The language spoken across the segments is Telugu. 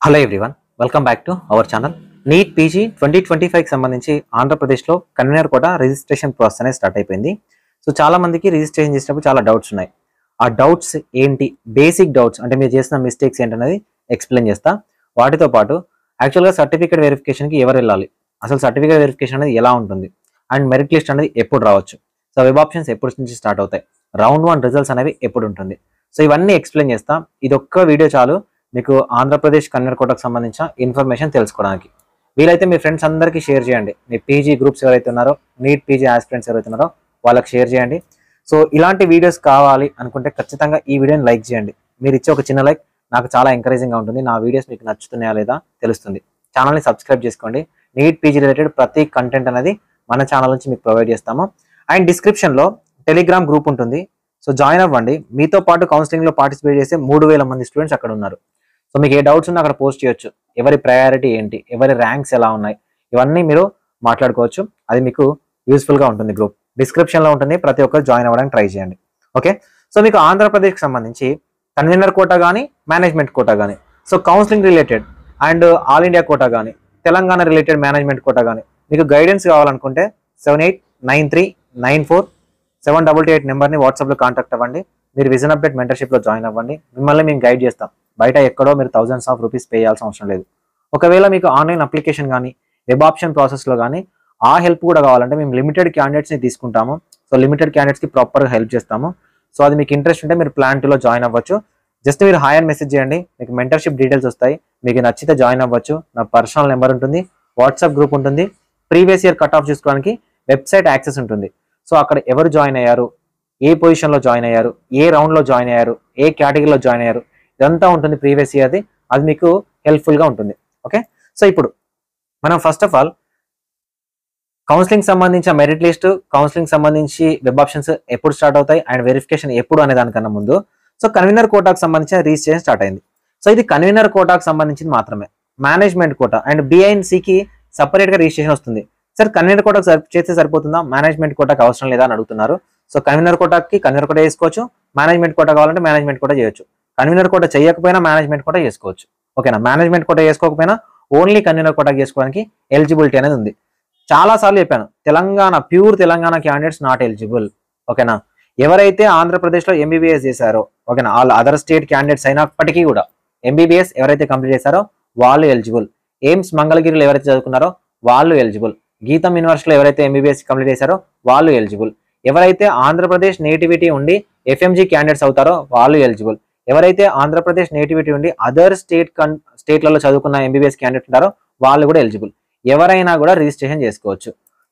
Hello everyone, welcome back to our channel. NEET PG 2025కి సంబంధించి ఆంధ్రప్రదేశ్లో కన్వీనర్ కోటా రిజిస్ట్రేషన్ ప్రాసెస్ అనేది స్టార్ట్ అయిపోయింది. సో చాలా మందికి రిజిస్ట్రేషన్ చేసినప్పుడు చాలా డౌట్స్ ఉన్నాయి. ఆ డౌట్స్ ఏంటి, బేసిక్ డౌట్స్ అంటే మీరు చేసిన మిస్టేక్స్ ఏంటనేది ఎక్స్ప్లెయిన్ చేస్తా. వాటితో పాటు యాక్చువల్గా సర్టిఫికేట్ వెరిఫికేషన్కి ఎవరు వెళ్ళాలి, అసలు సర్టిఫికేట్ వెరిఫికేషన్ అనేది ఎలా ఉంటుంది, అండ్ మెరిట్ లిస్ట్ అనేది ఎప్పుడు రావచ్చు, సో వెబ్ ఆప్షన్స్ ఎప్పటి నుంచి స్టార్ట్ అవుతాయి, రౌండ్ 1 రిజల్ట్స్ అనేవి ఎప్పుడు ఉంటుంది, సో ఇవన్నీ ఎక్స్ప్లెయిన్ చేస్తా. ఇది ఒక్క వీడియో చాలు మీకు ఆంధ్రప్రదేశ్ కన్వీనర్ కోటాకు సంబంధించిన ఇన్ఫర్మేషన్ తెలుసుకోవడానికి. వీలైతే మీ ఫ్రెండ్స్ అందరికీ షేర్ చేయండి. మీ పీజీ గ్రూప్స్ ఎవరైతే ఉన్నారో, నీట్ పీజీ ఆస్పిరెంట్స్ ఎవరైతే ఉన్నారో వాళ్ళకి షేర్ చేయండి. సో ఇలాంటి వీడియోస్ కావాలి అనుకుంటే ఖచ్చితంగా ఈ వీడియోని లైక్ చేయండి. మీరు ఇచ్చే ఒక చిన్న లైక్ నాకు చాలా ఎంకరేజింగ్గా ఉంటుంది. నా వీడియోస్ మీకు నచ్చుతున్నాయా లేదా తెలుస్తుంది. ఛానల్ని సబ్స్క్రైబ్ చేసుకోండి. నీట్ పీజీ రిలేటెడ్ ప్రతి కంటెంట్ అనేది మన ఛానల్ నుంచి మీకు ప్రొవైడ్ చేస్తాము. అండ్ డిస్క్రిప్షన్లో టెలిగ్రామ్ గ్రూప్ ఉంటుంది, సో జాయిన్ అవ్వండి. మీతో పాటు కౌన్సిలింగ్లో పార్టిసిపేట్ చేసే 3000 మంది స్టూడెంట్స్ అక్కడ ఉన్నారు. సో మీకు ఏ డౌట్స్ ఉన్నా అక్కడ పోస్ట్ చేయొచ్చు. ఎవరి ప్రయారిటీ ఏంటి, ఎవరి ర్యాంక్స్ ఎలా ఉన్నాయి, ఇవన్నీ మీరు మాట్లాడుకోవచ్చు. అది మీకు యూస్ఫుల్గా ఉంటుంది. గ్రూప్ డిస్క్రిప్షన్లో ఉంటుంది, ప్రతి ఒక్కరు జాయిన్ అవ్వడానికి ట్రై చేయండి. ఓకే, సో మీకు ఆంధ్రప్రదేశ్కి సంబంధించి కన్వీనర్ కోటా కానీ, మేనేజ్మెంట్ కోటా కానీ, so counselling related and all India quota కానీ, తెలంగాణ రిలేటెడ్ మేనేజ్మెంట్ కోటా కానీ మీకు గైడెన్స్ కావాలనుకుంటే 7893947888 నెంబర్ని వాట్సాప్లో కాంటాక్ట్ అవ్వండి. మీరు విజన్ అప్డేట్ మెంటర్షిప్లో జాయిన్ అవ్వండి. మిమ్మల్ని మేము గైడ్ చేస్తాం. బయట ఎక్కడో మీరు థౌజండ్స్ ఆఫ్ రూపీస్ పే చేయాల్సిన అవసరం లేదు. ఒకవేళ మీకు ఆన్లైన్ అప్లికేషన్ కానీ, వెబ్ ఆప్షన్ ప్రాసెస్లో కానీ ఆ హెల్ప్ కూడా కావాలంటే మేము లిమిటెడ్ క్యాండిడేట్స్ని తీసుకుంటాము. సో లిమిటెడ్ క్యాండిడేట్స్కి ప్రాపర్గా హెల్ప్ చేస్తాము. సో అది మీకు ఇంట్రెస్ట్ ఉంటే మీరు ప్లాన్ 2లో జాయిన్ అవ్వచ్చు. జస్ట్ మీరు హాయ్ అని మెసేజ్ చేయండి, మీకు మెంటర్షిప్ డీటెయిల్స్ వస్తాయి. మీకు నచ్చితే జాయిన్ అవ్వచ్చు. నా పర్సనల్ నెంబర్ ఉంటుంది, వాట్సాప్ గ్రూప్ ఉంటుంది, ప్రీవియస్ ఇయర్ కట్ ఆఫ్ చూసుకోవడానికి వెబ్సైట్ యాక్సెస్ ఉంటుంది. సో అక్కడ ఎవరు జాయిన్ అయ్యారు, ఏ పొజిషన్లో జాయిన్ అయ్యారు, ఏ రౌండ్లో జాయిన్ అయ్యారు, ఏ కేటగిరీలో జాయిన్ అయ్యారు, ఇదంతా ఉంటుంది ప్రీవియస్ ఇయర్ది. అది మీకు హెల్ప్ఫుల్గా ఉంటుంది. ఓకే, సో ఇప్పుడు మనం ఫస్ట్ ఆఫ్ ఆల్ కౌన్సిలింగ్ సంబంధించిన మెరిట్ లిస్ట్, కౌన్సిలింగ్ సంబంధించి వెబ్ ఆప్షన్స్ ఎప్పుడు స్టార్ట్ అవుతాయి అండ్ వెరిఫికేషన్ ఎప్పుడు అనే దానికన్నా ముందు సో కన్వీనర్ కోటాకు సంబంధించిన రిజిస్ట్రేషన్ స్టార్ట్ అయింది. సో ఇది కన్వీనర్ కోటాకు సంబంధించింది మాత్రమే. మేనేజ్మెంట్ కోటా అండ్ బిఐఎన్సికి సపరేట్గా రిజిస్ట్రేషన్ వస్తుంది. సార్ కన్వీనర్ కోటాకు చేస్తే సరిపోతుందా, మేనేజ్మెంట్ కోటాకు అవసరం లేదా అని అడుగుతున్నారు. సో కన్వీనర్ కోటాకి కన్వీనర్ కోటా చేసుకోవచ్చు, మేనేజ్మెంట్ కోటా కావాలంటే మేనేజ్మెంట్ కోటా చేయొచ్చు. కన్వీనర్ కోటా చేయకపోయినా మేనేజ్మెంట్ కోటా చేసుకోవచ్చు. ఓకేనా, మేనేజ్మెంట్ కోటా చేసుకోకపోయినా ఓన్లీ కన్వీనర్ కోటా చేసుకోవడానికి ఎలిజిబిలిటీ అనేది ఉంది. చాలా సార్లు చెప్పాను, pure Telangana candidates not eligible. ఓకేనా, ఎవరైతే ఆంధ్రప్రదేశ్లో ఎంబీబీఎస్ చేశారో, ఓకేనా, ఆల్ అదర్ స్టేట్ క్యాండిడేట్స్ అయినప్పటికీ కూడా ఎంబీబీఎస్ ఎవరైతే కంప్లీట్ చేశారో వాళ్ళు ఎలిజిబుల్. ఎయిమ్స్ మంగళగిరిలో ఎవరైతే చదువుకున్నారో వాళ్ళు ఎలిజిబుల్. గీతం యూనివర్సిటీలో ఎవరైతే ఎంబీబీఎస్ కంప్లీట్ చేశారో వాళ్ళు ఎలిజిబుల్. ఎవరైతే ఆంధ్రప్రదేశ్ నేటివిటీ ఉండి ఎఫ్ఎంజీ క్యాండిడేట్స్ అవుతారో వాళ్ళు ఎలిజిబుల్. ఎవరైతే ఆంధ్రప్రదేశ్ నేటివిటీ ఉండి అదర్ స్టేట్లలో చదువుకున్న ఎంబీబీఎస్ క్యాండిడేట్ ఉంటారో వాళ్ళు కూడా ఎలిజిబుల్. ఎవరైనా కూడా రిజిస్ట్రేషన్ చేసుకోవచ్చు.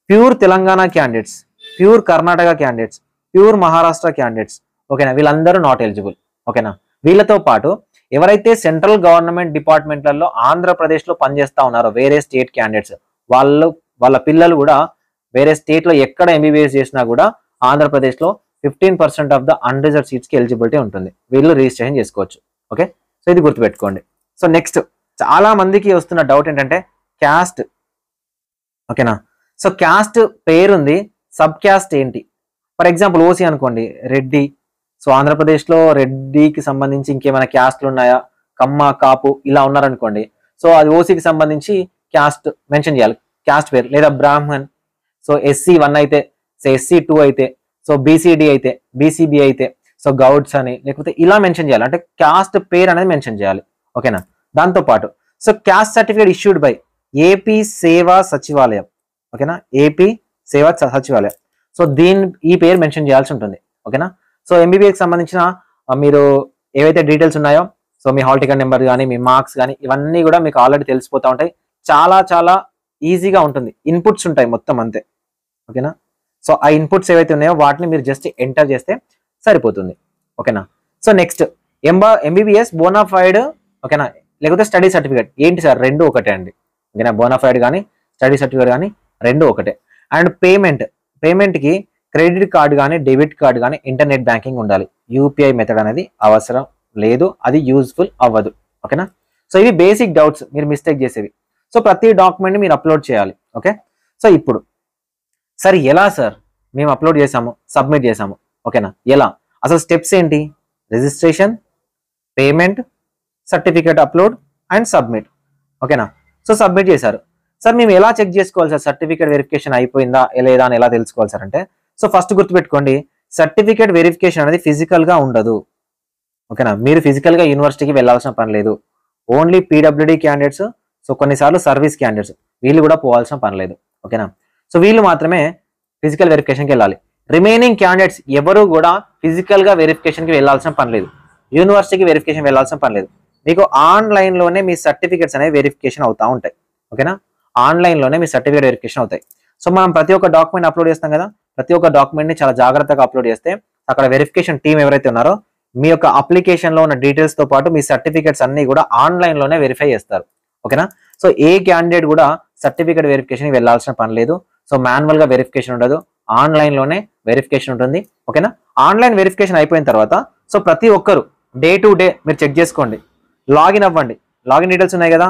Pure Telangana candidates, pure Karnataka candidates, pure Maharashtra candidates, ఓకేనా, వీళ్ళందరూ నాట్ ఎలిజిబుల్. ఓకేనా, వీళ్ళతో పాటు ఎవరైతే సెంట్రల్ గవర్నమెంట్ డిపార్ట్మెంట్లలో ఆంధ్రప్రదేశ్లో పనిచేస్తా ఉన్నారో వేరే స్టేట్ క్యాండిడేట్స్, వాళ్ళ పిల్లలు కూడా వేరే స్టేట్లో ఎక్కడ ఎంబీబీఎస్ చేసినా కూడా ఆంధ్రప్రదేశ్లో 15% ఆఫ్ ద అన్రిజర్వ్ సీట్స్కి ఎలిజిబిలిటీ ఉంటుంది. వీళ్ళు రిజిస్ట్రేషన్ చేసుకోవచ్చు. ఓకే, సో ఇది గుర్తుపెట్టుకోండి. సో నెక్స్ట్ చాలా మందికి వస్తున్న డౌట్ ఏంటంటే క్యాస్ట్. ఓకేనా, సో క్యాస్ట్ పేరుంది, సబ్ క్యాస్ట్ ఏంటి? ఫర్ ఎగ్జాంపుల్ ఓసీ అనుకోండి, రెడ్డి. సో ఆంధ్రప్రదేశ్లో రెడ్డికి సంబంధించి ఇంకేమైనా క్యాస్ట్లు ఉన్నాయా, కమ్మ, కాపు ఇలా ఉన్నారనుకోండి. సో అది ఓసీకి సంబంధించి క్యాస్ట్ మెన్షన్ చేయాలి, క్యాస్ట్ పేరు. లేదా బ్రాహ్మణ్, సో SC1 అయితే, సో SC2 అయితే, సో BCD అయితే, BCB అయితే, సో గౌడ్స్ అని లేకపోతే ఇలా మెన్షన్ చేయాలి. అంటే క్యాస్ట్ పేరు అనేది మెన్షన్ చేయాలి. ఓకేనా, దాంతోపాటు so caste certificate issued by AP సేవా సచివాలయం. ఓకేనా, ఏపీ సేవా సచివాలయం. సో ఈ పేరు మెన్షన్ చేయాల్సి ఉంటుంది. ఓకేనా, సో ఎంబీబీఎస్కి సంబంధించిన మీరు ఏవైతే డీటెయిల్స్ ఉన్నాయో, సో మీ హాల్ టికెట్ నెంబర్ కానీ, మీ మార్క్స్ కానీ, ఇవన్నీ కూడా మీకు ఆల్రెడీ తెలిసిపోతూ ఉంటాయి. చాలా చాలా ఈజీగా ఉంటుంది. ఇన్పుట్స్ ఉంటాయి మొత్తం అంతే. ఓకేనా, సో ఆ ఇన్పుట్స్ ఏవైతే ఉన్నాయో వాటిని మీరు జస్ట్ ఎంటర్ చేస్తే సరిపోతుంది. ఓకేనా, సో నెక్స్ట్ ఎంబీబీఎస్ బోనాఫైడ్, ఓకేనా, లేకపోతే స్టడీ సర్టిఫికేట్. ఏంటి సార్, రెండు ఒకటే అండి. ఓకేనా, బోనాఫైడ్ కానీ స్టడీ సర్టిఫికేట్ కానీ రెండు ఒకటే. అండ్ పేమెంట్కి క్రెడిట్ కార్డు కానీ, డెబిట్ కార్డు కానీ, ఇంటర్నెట్ బ్యాంకింగ్ ఉండాలి. యూపీఐ మెథడ్ అనేది అవసరం లేదు, అది యూజ్ఫుల్ అవ్వదు. ఓకేనా, సో ఇవి బేసిక్ డౌట్స్ మీరు మిస్టేక్ చేసేవి. సో ప్రతి డాక్యుమెంట్ని మీరు అప్లోడ్ చేయాలి. ఓకే, సో ఇప్పుడు సార్ ఎలా సార్ మేము అప్లోడ్ చేసాము, సబ్మిట్ చేసాము, ఓకేనా, ఎలా అసలు స్టెప్స్ ఏంటి? Registration, payment, certificate upload and submit. ఓకేనా. సో సబ్మిట్ చేశారు. సార్ మేము ఎలా చెక్ చేసుకోవాలి సార్ సర్టిఫికేట్ వెరిఫికేషన్ అయిపోయిందా లేదా అని ఎలా తెలుసుకోవాలి సార్ అంటే, సో ఫస్ట్ గుర్తుపెట్టుకోండి, సర్టిఫికేట్ వెరిఫికేషన్ అనేది ఫిజికల్ గా ఉండదు. ఓకేనా. మీరు ఫిజికల్ గా యూనివర్సిటీకి వెళ్ళాల్సిన పని లేదు. ఓన్లీ పీడబ్ల్యూడీ క్యాండిడేట్స్, సో కొన్నిసార్లు సర్వీస్ క్యాండిడేట్స్ వీళ్ళు కూడా పోవాల్సిన పని లేదు. ఓకేనా. సో వీళ్ళు మాత్రమే ఫిజికల్ వెరిఫికేషన్కి వెళ్ళాలి. రిమైనింగ్ క్యాండిడేట్స్ ఎవరు కూడా ఫిజికల్ గా వెరిఫికేషన్కి వెళ్ళాల్సిన పని లేదు, యూనివర్సిటీకి వెరిఫికేషన్ వెళ్ళాల్సిన పని లేదు. మీకు ఆన్లైన్ లోనే మీ సర్టిఫికేట్స్ అనేవి వెరిఫికేషన్ అవుతా ఉంటాయి. ఓకేనా. ఆన్లైన్ లోనే మీ సర్టిఫికేట్ వెరిఫికేషన్ అవుతాయి. సో మనం ప్రతి ఒక్క డాక్యుమెంట్ అప్లోడ్ చేస్తాం కదా, ప్రతి ఒక్క డాక్యుమెంట్ ని చాలా జాగ్రత్తగా అప్లోడ్ చేస్తే అక్కడ వెరిఫికేషన్ టీం ఎవరైతే ఉన్నారో మీ యొక్క అప్లికేషన్ లో ఉన్న డీటెయిల్స్ తో పాటు మీ సర్టిఫికేట్స్ అన్ని కూడా ఆన్లైన్ లోనే వెరిఫై చేస్తారు. ఓకేనా. సో ఏ క్యాండిడేట్ కూడా సర్టిఫికేట్ వెరిఫికేషన్ వెళ్ళాల్సిన పని లేదు. సో మాన్యువల్ గా వెరిఫికేషన్ ఉండదు, ఆన్లైన్ లోనే వెరిఫికేషన్ ఉంటుంది. ఓకేనా. ఆన్లైన్ వెరిఫికేషన్ అయిపోయిన తర్వాత సో ప్రతి ఒక్కరు డే టు డే మీరు చెక్ చేసుకోండి, లాగిన్ అవ్వండి. లాగిన్ డీటెయిల్స్ ఉన్నాయి కదా,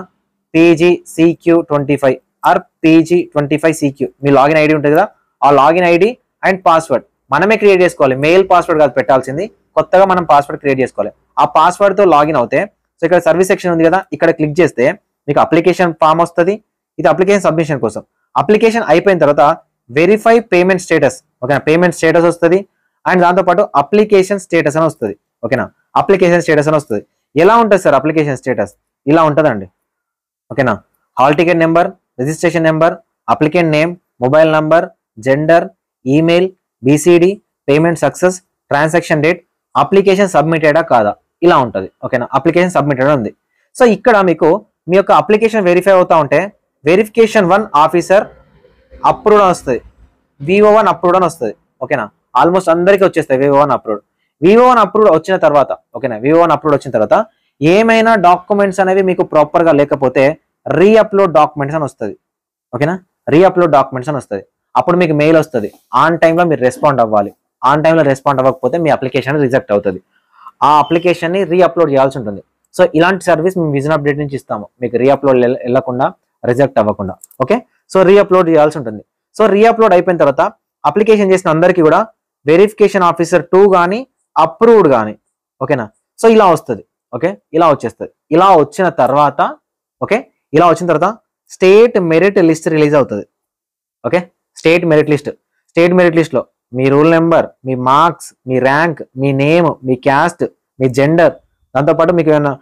PGCQ25 are PG25CQ me login ID ఉంటుంది కదా, ఆ లాగిన్ ఐడి అండ్ పాస్వర్డ్ మనమే క్రియేట్ చేసుకోవాలి. మెయిల్ పాస్వర్డ్ కాదు పెట్టాల్సింది, కొత్తగా మనం పాస్వర్డ్ క్రియేట్ చేసుకోవాలి. ఆ పాస్వర్డ్ తో లాగిన్ అవుతే సో ఇక్కడ సర్వీస్ సెక్షన్ ఉంది కదా, ఇక్కడ క్లిక్ చేస్తే మీకు అప్లికేషన్ ఫామ్ వస్తుంది. ఇది అప్లికేషన్ సబ్మిషన్ కోసం. అప్లికేషన్ అయిపోయిన తర్వాత వెరిఫై పేమెంట్ స్టేటస్, ఓకేనా, పేమెంట్ స్టేటస్ వస్తుంది. అండ్ దాంతోపాటు అప్లికేషన్ స్టేటస్ అని వస్తుంది. ఓకేనా. అప్లికేషన్ స్టేటస్ అని వస్తుంది. ఎలా ఉంటుంది సార్ అప్లికేషన్ స్టేటస్? ఇలా ఉంటుందండి. ఓకేనా. Hall ticket number, registration number, applicant name, mobile number, gender, email, BCD, payment success, transaction date, application సబ్మిటెడా కాదా, ఇలా ఉంటుంది. ఓకేనా. అప్లికేషన్ సబ్మిటెడ్ ఉంది. సో ఇక్కడ మీకు మీ యొక్క అప్లికేషన్ వెరిఫై అవుతా ఉంటే వెరిఫికేషన్ 1 ఆఫీసర్ అప్రూవ్డ్ అని వస్తుంది, VO1 అప్రూవ్డ్ అని వస్తుంది. ఓకేనా. ఆల్మోస్ట్ అందరికీ వచ్చేస్తాయి VO1 అప్రూవ్డ్. VO1 అప్రూవ్డ్ వచ్చిన తర్వాత, ఓకేనా, VO1 అప్రూవ్డ్ వచ్చిన తర్వాత ఏమైనా డాక్యుమెంట్స్ అనేవి మీకు ప్రాపర్ గా లేకపోతే రీఅప్లోడ్ డాక్యుమెంట్స్ అని వస్తుంది. ఓకేనా. రీఅప్లోడ్ డాక్యుమెంట్స్ అని వస్తుంది. అప్పుడు మీకు మెయిల్ వస్తుంది, ఆన్ టైంలో మీరు రెస్పాండ్ అవ్వాలి. ఆన్ టైంలో రెస్పాండ్ అవ్వకపోతే మీ అప్లికేషన్ రిజెక్ట్ అవుతుంది. ఆ అప్లికేషన్ ని రీఅప్లోడ్ చేయాల్సి ఉంటుంది. సో ఇలాంటి సర్వీస్ మేము విజన్ అప్డేట్ నుంచి ఇస్తాము, మీకు రీఅప్లోడ్ వెళ్ళకుండా రిజెక్ట్ అవ్వకుండా. ఓకే. సో రీఅప్లోడ్ చేయాల్సి ఉంటుంది. సో రీఅప్లోడ్ అయిపోయిన తర్వాత అప్లికేషన్ చేసిన అందరికీ కూడా వెరిఫికేషన్ ఆఫీసర్ 2 కానీ అప్రూవ్డ్ కానీ, ఓకేనా. సో ఇలా వస్తుంది. ఓకే. ఇలా వచ్చేస్తుంది. ఇలా వచ్చిన తర్వాత ఓకే, ఇలా వచ్చిన తర్వాత స్టేట్ మెరిట్ లిస్ట్ రిలీజ్ అవుతుంది. Okay. State merit list. State merit list లో మీ రూల్ నెంబర్, మీ మార్క్స్, మీ ర్యాంక్, మీ నేమ్, మీ క్యాస్ట్, మీ జెండర్, దాంతోపాటు మీకు ఏమైనా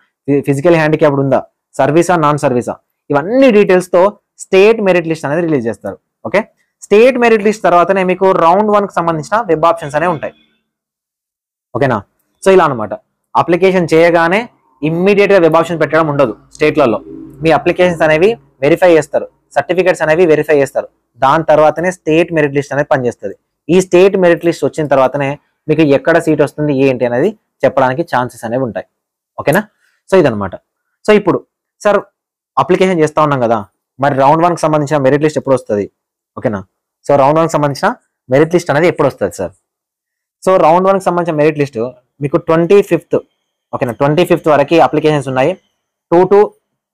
ఫిజికల్ హ్యాండిక్యాప్డ్ ఉందా, సర్వీసా నాన్ సర్వీసా, ఇవన్నీ డీటెయిల్స్ తో స్టేట్ మెరిట్ లిస్ట్ అనేది రిలీజ్ చేస్తారు. ఓకే. స్టేట్ మెరిట్ లిస్ట్ తర్వాతనే మీకు రౌండ్ 1 కి సంబంధించిన వెబ్ ఆప్షన్స్ అనేవి ఉంటాయి. ఓకేనా. సో ఇలా అనమాట. అప్లికేషన్ చేయగానే ఇమ్మీడియట్ గా వెబ్ ఆప్షన్ పెట్టడం ఉండదు. స్టేట్లలో మీ అప్లికేషన్స్ అనేవి వెరిఫై చేస్తారు, సర్టిఫికేట్స్ అనేవి వెరిఫై చేస్తారు. దాని తర్వాతనే స్టేట్ మెరిట్ లిస్ట్ అనేది పనిచేస్తుంది. ఈ స్టేట్ మెరిట్ లిస్ట్ వచ్చిన తర్వాతనే మీకు ఎక్కడ సీట్ వస్తుంది ఏంటి అనేది చెప్పడానికి ఛాన్సెస్ అనేవి ఉంటాయి. ఓకేనా. సో ఇదనమాట. సో ఇప్పుడు సార్ అప్లికేషన్ చేస్తా ఉన్నాం కదా, మరి రౌండ్ 1 కి సంబంధించిన మెరిట్ లిస్ట్ ఎప్పుడు వస్తుంది? ఓకేనా. సో రౌండ్ 1 కి సంబంధించిన మెరిట్ లిస్ట్ అనేది ఎప్పుడు వస్తుంది సార్? సో రౌండ్ 1 కి సంబంధించిన మెరిట్ లిస్ట్ మీకు 25th, ఓకేనా, 25th వరకు అప్లికేషన్స్ ఉన్నాయి. 2 to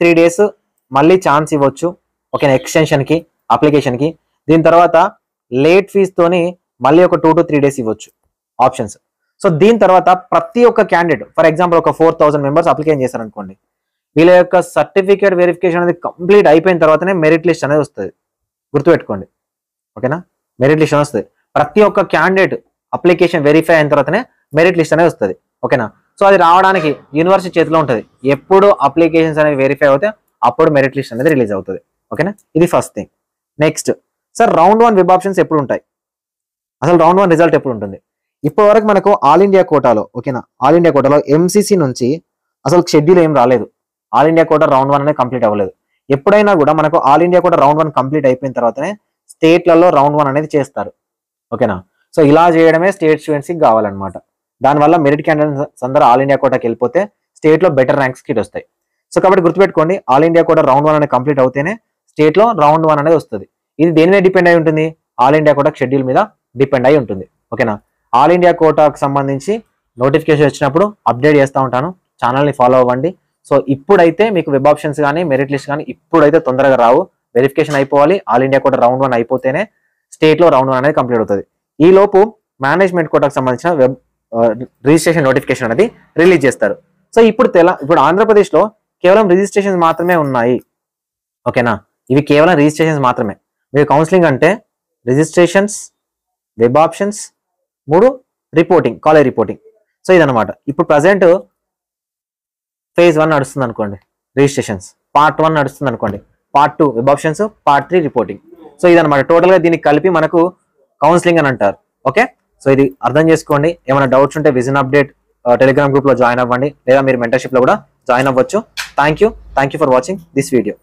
3 days మళ్ళీ ఛాన్స్ ఇవ్వచ్చు. ఓకేనా, ఎక్స్టెన్షన్ కి, అప్లికేషన్ కి. దీని తర్వాత లేట్ ఫీజ్ తోని మళ్ళీ ఒక 2 to 3 days ఇవ్వచ్చు ఆప్షన్స్. సో దీని తర్వాత ప్రతి ఒక్క క్యాండిడేట్, ఫర్ ఎగ్జాంపుల్ ఒక 4000 మెంబర్స్ అప్లికేషన్ చేశారు అనుకోండి, వీళ్ళ యొక్క సర్టిఫికేట్ వెరిఫికేషన్ అనేది కంప్లీట్ అయిపోయిన తర్వాతనే మెరిట్ లిస్ట్ అనేది వస్తుంది. గుర్తుపెట్టుకోండి. ఓకేనా. మెరిట్ లిస్ట్ అనేది వస్తుంది. ప్రతి ఒక్క క్యాండిడేట్ అప్లికేషన్ వెరిఫై అయిన తర్వాతనే మెరిట్ లిస్ట్ అనేది వస్తుంది. ఓకేనా. సో అది రావడానికి యూనివర్సిటీ చేతిలో ఉంటుంది. ఎప్పుడు అప్లికేషన్స్ అనేవి వెరిఫై అవుతాయి అప్పుడు మెరిట్ లిస్ట్ అనేది రిలీజ్ అవుతుంది. ఓకేనా. ఇది first thing. Next sir round 1 web options ఎప్పుడు ఉంటాయి, అసలు రౌండ్ 1 రిజల్ట్ ఎప్పుడు ఉంటుంది? ఇప్పటి వరకు మనకు ఆల్ ఇండియా కోటాలో, ఓకేనా, ఆల్ ఇండియా కోటాలో MCC నుంచి అసలు షెడ్యూల్ ఏం రాలేదు. ఆల్ ఇండియా కోటా రౌండ్ 1 అనేది కంప్లీట్ అవ్వలేదు. ఎప్పుడైనా కూడా మనకు all India quota round 1 complete అయిపోయిన తర్వాతనే స్టేట్లలో రౌండ్ 1 అనేది చేస్తారు. ఓకేనా. సో ఇలా చేయడమే స్టేట్ స్టూడెంట్స్ కి కావాలన్నమాట. దానివల్ల మెరిట్ క్యాండిడేట్స్ అందరూ ఆల్ ఇండియా కోటాకి వెళ్ళిపోతే స్టేట్ లో బెటర్ ర్యాంక్స్ కి వస్తాయి. సో కాబట్టి గుర్తుపెట్టుకోండి, ఆల్ ఇండియా కోటా రౌండ్ 1 అనేది కంప్లీట్ అవుతేనే స్టేట్ లో రౌండ్ 1 అనేది వస్తుంది. ఇది దేని మీద డిపెండ్ అయి ఉంటుంది? ఆల్ ఇండియా కోటా షెడ్యూల్ మీద డిపెండ్ అయి ఉంటుంది. ఓకేనా. ఆల్ ఇండియా కోటాకు సంబంధించి నోటిఫికేషన్ వచ్చినప్పుడు అప్డేట్ చేస్తూ ఉంటాను. ఛానల్ని ఫాలో అవ్వండి. సో ఇప్పుడైతే మీకు వెబ్ ఆప్షన్స్ కానీ మెరిట్ లిస్ట్ కానీ ఇప్పుడైతే తొందరగా రావు. వెరిఫికేషన్ అయిపోవాలి. ఆల్ ఇండియా కోటా రౌండ్ 1 అయిపోతేనే స్టేట్ లో రౌండ్ 1 అనేది కంప్లీట్ అవుతుంది. ఈ లోపు మేనేజ్మెంట్ కోటాకు సంబంధించిన వెబ్ రిజిస్ట్రేషన్ నోటిఫికేషన్ అనేది రిలీజ్ చేస్తారు. సో ఇప్పుడు ఆంధ్రప్రదేశ్ లో కేవలం రిజిస్ట్రేషన్స్ మాత్రమే ఉన్నాయి. ఓకేనా, ఇవి కేవలం రిజిస్ట్రేషన్స్ మాత్రమే. మీరు కౌన్సిలింగ్ అంటే registrations, web options, 3 reporting, college reporting. So ఇదనమాట. ఇప్పుడు ప్రజెంట్ ఫేజ్ 1 నడుస్తుంది అనుకోండి, రిజిస్ట్రేషన్స్. పార్ట్ 1 నడుస్తుంది అనుకోండి, part 2 web options, part 3 reporting. So ఇదనమాట. టోటల్గా దీనికి కలిపి మనకు కౌన్సిలింగ్ అని అంటారు. ఓకే, సో ఇది అర్థం చేసుకోండి. ఏమైనా డౌట్స్ ఉంటే విజన్ అప్డేట్ టెలిగ్రామ్ గ్రూప్లో జాయిన్ అవ్వండి, లేదా మీరు మెంటర్షిప్లో కూడా జాయిన్ అవ్వచ్చు. Thank you for watching this video.